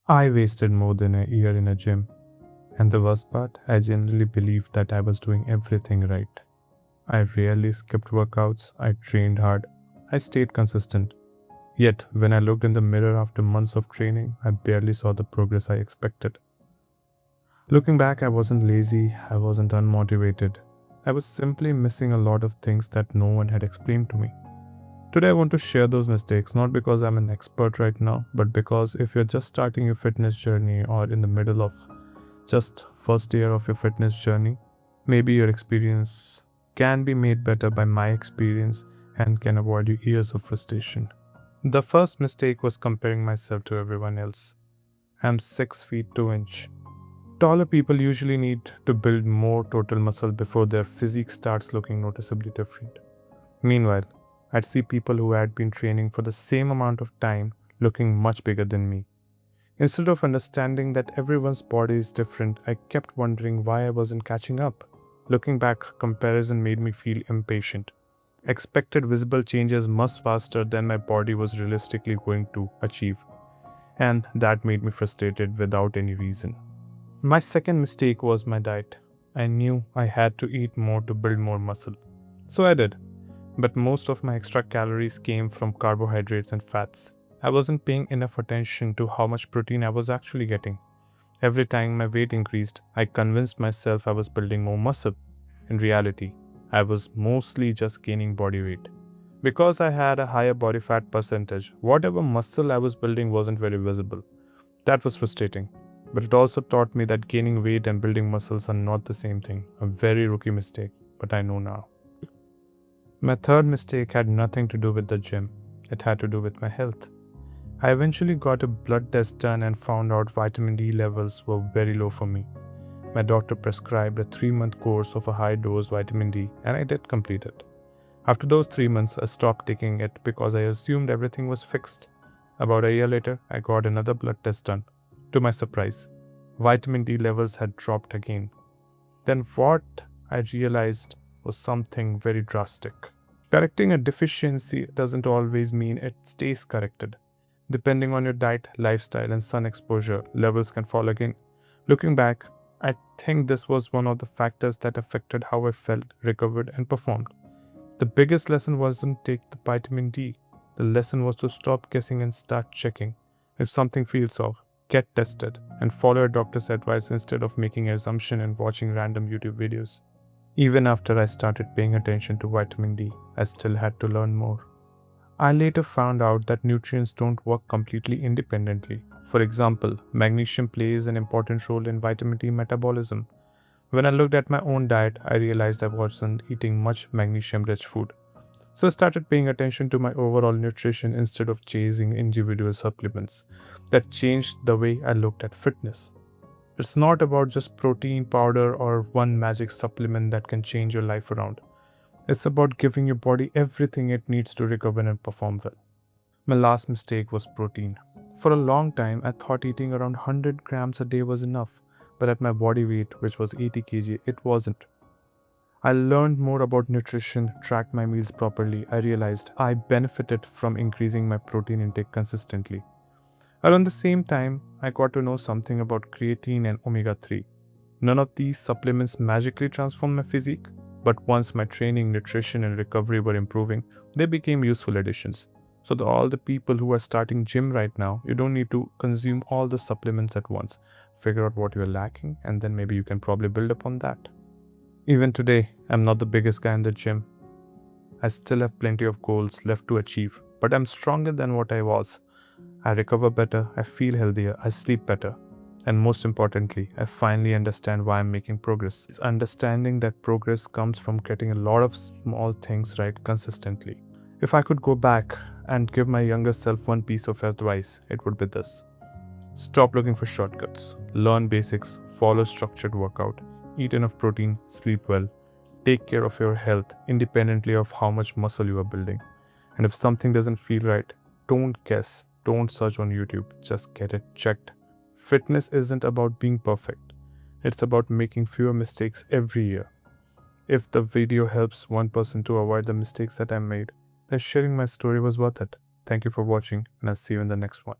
I wasted more than a year in a gym, and the worst part, I genuinely believed that I was doing everything right. I rarely skipped workouts, I trained hard, I stayed consistent. Yet, when I looked in the mirror after months of training, I barely saw the progress I expected. Looking back, I wasn't lazy, I wasn't unmotivated. I was simply missing a lot of things that no one had explained to me. Today, I want to share those mistakes not because I'm an expert right now, but because if you're just starting your fitness journey or in the middle of just first year of your fitness journey, maybe your experience can be made better by my experience and can avoid you years of frustration. The first mistake was comparing myself to everyone else. I'm 6 feet 2 inch. Taller people usually need to build more total muscle before their physique starts looking noticeably different. Meanwhile, I'd see people who had been training for the same amount of time looking much bigger than me. Instead of understanding that everyone's body is different, I kept wondering why I wasn't catching up. Looking back, comparison made me feel impatient. Expected visible changes much faster than my body was realistically going to achieve, and that made me frustrated without any reason. My second mistake was my diet. I knew I had to eat more to build more muscle. So I did, but most of my extra calories came from carbohydrates and fats. I wasn't paying enough attention to how much protein I was actually getting. Every time my weight increased, I convinced myself I was building more muscle. In reality, I was mostly just gaining body weight. Because I had a higher body fat percentage, whatever muscle I was building wasn't very visible. That was frustrating. But it also taught me that gaining weight and building muscles are not the same thing. A very rookie mistake, but I know now. My third mistake had nothing to do with the gym, it had to do with my health. I eventually got a blood test done and found out vitamin D levels were very low for me. My doctor prescribed a 3-month course of a high dose vitamin D, and I did complete it. After those 3 months, I stopped taking it because I assumed everything was fixed. About a year later, I got another blood test done. To my surprise, vitamin D levels had dropped again. Then what I realized was something very drastic. Correcting a deficiency doesn't always mean it stays corrected. Depending on your diet, lifestyle, and sun exposure, levels can fall again. Looking back, I think this was one of the factors that affected how I felt, recovered, and performed. The biggest lesson wasn't take the vitamin D. The lesson was to stop guessing and start checking. If something feels off, get tested and follow a doctor's advice instead of making an assumption and watching random YouTube videos. Even after I started paying attention to vitamin D, I still had to learn more. I later found out that nutrients don't work completely independently. For example, magnesium plays an important role in vitamin D metabolism. When I looked at my own diet, I realized I wasn't eating much magnesium rich food. So I started paying attention to my overall nutrition instead of chasing individual supplements. That changed the way I looked at fitness. It's not about just protein powder or one magic supplement that can change your life around. It's about giving your body everything it needs to recover and perform well. My last mistake was protein. For a long time, I thought eating around 100 grams a day was enough, but at my body weight, which was 80 kg, it wasn't. I learned more about nutrition, tracked my meals properly. I realized I benefited from increasing my protein intake consistently. Around the same time, I got to know something about creatine and omega 3. None of these supplements magically transformed my physique, but once my training, nutrition, and recovery were improving, they became useful additions. So, all the people who are starting gym right now, you don't need to consume all the supplements at once. Figure out what you're lacking, and then maybe you can probably build upon that. Even today, I'm not the biggest guy in the gym. I still have plenty of goals left to achieve, but I'm stronger than what I was. I recover better, I feel healthier, I sleep better. And most importantly, I finally understand why I'm making progress. It's understanding that progress comes from getting a lot of small things right consistently. If I could go back and give my younger self one piece of advice, it would be this. Stop looking for shortcuts. Learn basics, follow structured workout, eat enough protein, sleep well. Take care of your health independently of how much muscle you are building. And if something doesn't feel right, don't guess, don't search on YouTube, just get it checked. Fitness isn't about being perfect, it's about making fewer mistakes every year. If the video helps one person to avoid the mistakes that I made, then sharing my story was worth it. Thank you for watching, and I'll see you in the next one.